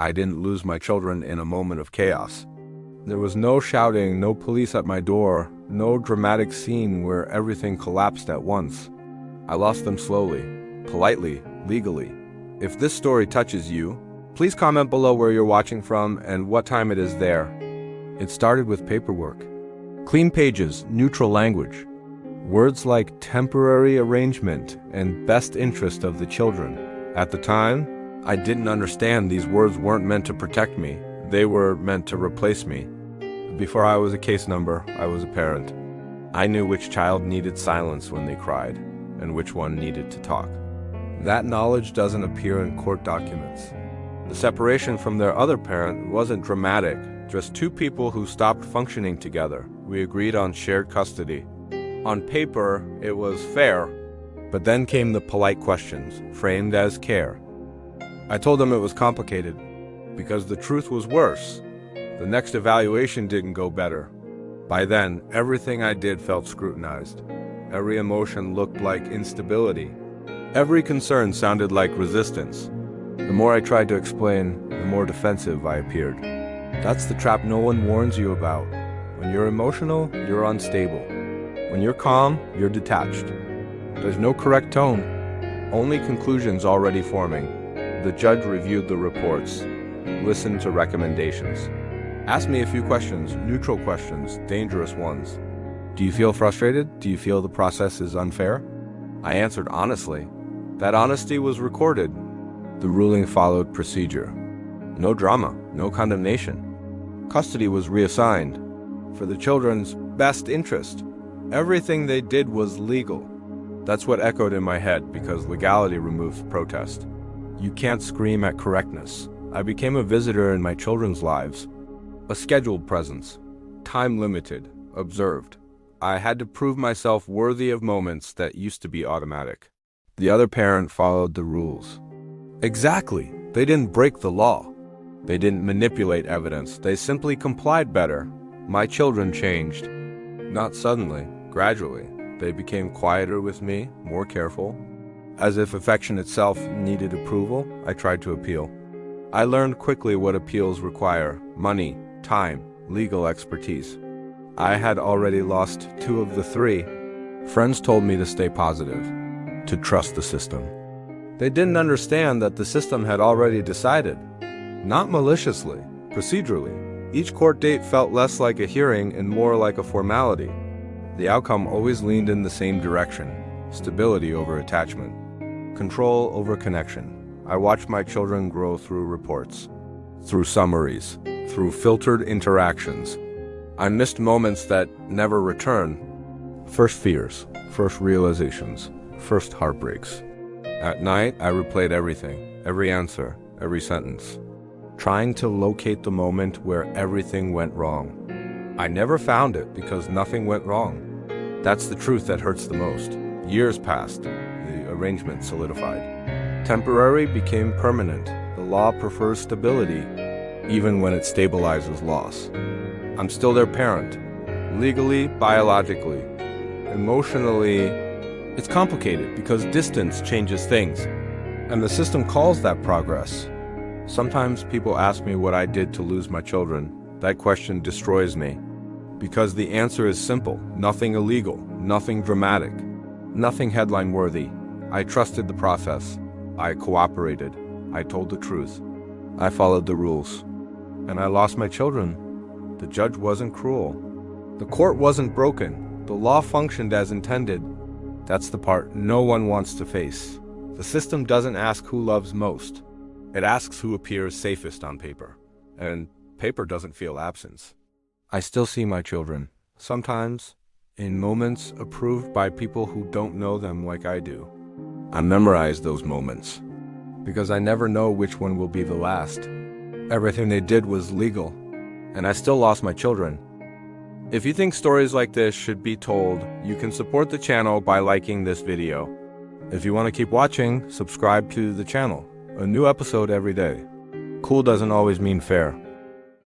I didn't lose my children in a moment of chaos. There was no shouting, no police at my door, no dramatic scene where everything collapsed at once. I lost them slowly, politely, legally. If this story touches you, please comment below where you're watching from and what time it is there. It started with paperwork. Clean pages, neutral language. Words like temporary arrangement and best interest of the children. At the time, I didn't understand these words weren't meant to protect me. They were meant to replace me. Before I was a case number, I was a parent. I knew which child needed silence when they cried, and which one needed to talk. That knowledge doesn't appear in court documents. The separation from their other parent wasn't dramatic, just two people who stopped functioning together. We agreed on shared custody. On paper, it was fair, but then came the polite questions, framed as care. I told them it was complicated, because the truth was worse. The next evaluation didn't go better. By then, everything I did felt scrutinized. Every emotion looked like instability. Every concern sounded like resistance. The more I tried to explain, the more defensive I appeared. That's the trap no one warns you about. When you're emotional, you're unstable. When you're calm, you're detached. There's no correct tone, only conclusions already forming. The judge reviewed the reports, listened to recommendations. Asked me a few questions, neutral questions, dangerous ones. Do you feel frustrated? Do you feel the process is unfair? I answered honestly. That honesty was recorded. The ruling followed procedure. No drama, no condemnation. Custody was reassigned for the children's best interest. Everything they did was legal. That's what echoed in my head because legality removes protest. You can't scream at correctness. I became a visitor in my children's lives. A scheduled presence. Time limited. Observed. I had to prove myself worthy of moments that used to be automatic. The other parent followed the rules. Exactly. They didn't break the law. They didn't manipulate evidence. They simply complied better. My children changed. Not suddenly, gradually. They became quieter with me, more careful. As if affection itself needed approval, I tried to appeal. I learned quickly what appeals require: money, time, legal expertise. I had already lost 2 of the 3. Friends told me to stay positive, to trust the system. They didn't understand that the system had already decided. Not maliciously, procedurally. Each court date felt less like a hearing and more like a formality. The outcome always leaned in the same direction: stability over attachment, control over connection. I watched my children grow through reports, through summaries, through filtered interactions. I missed moments that never return. First fears, first realizations, first heartbreaks. At night, I replayed everything, every answer, every sentence, trying to locate the moment where everything went wrong. I never found it because nothing went wrong. That's the truth that hurts the most. Years passed. The arrangement solidified. Temporary became permanent. The law prefers stability, even when it stabilizes loss. I'm still their parent. Legally, biologically. Emotionally, it's complicated because distance changes things. And the system calls that progress. Sometimes people ask me what I did to lose my children. That question destroys me. Because the answer is simple: nothing illegal, nothing dramatic, nothing headline-worthy. I trusted the process. I cooperated. I told the truth. I followed the rules. And I lost my children. The judge wasn't cruel. The court wasn't broken. The law functioned as intended. That's the part no one wants to face. The system doesn't ask who loves most. It asks who appears safest on paper. And paper doesn't feel absence. I still see my children, sometimes in moments approved by people who don't know them like I do. I memorize those moments because I never know which one will be the last. Everything they did was legal, and I still lost my children. If you think stories like this should be told, you can support the channel by liking this video. If you want to keep watching, subscribe to the channel. A new episode every day. Cool doesn't always mean fair.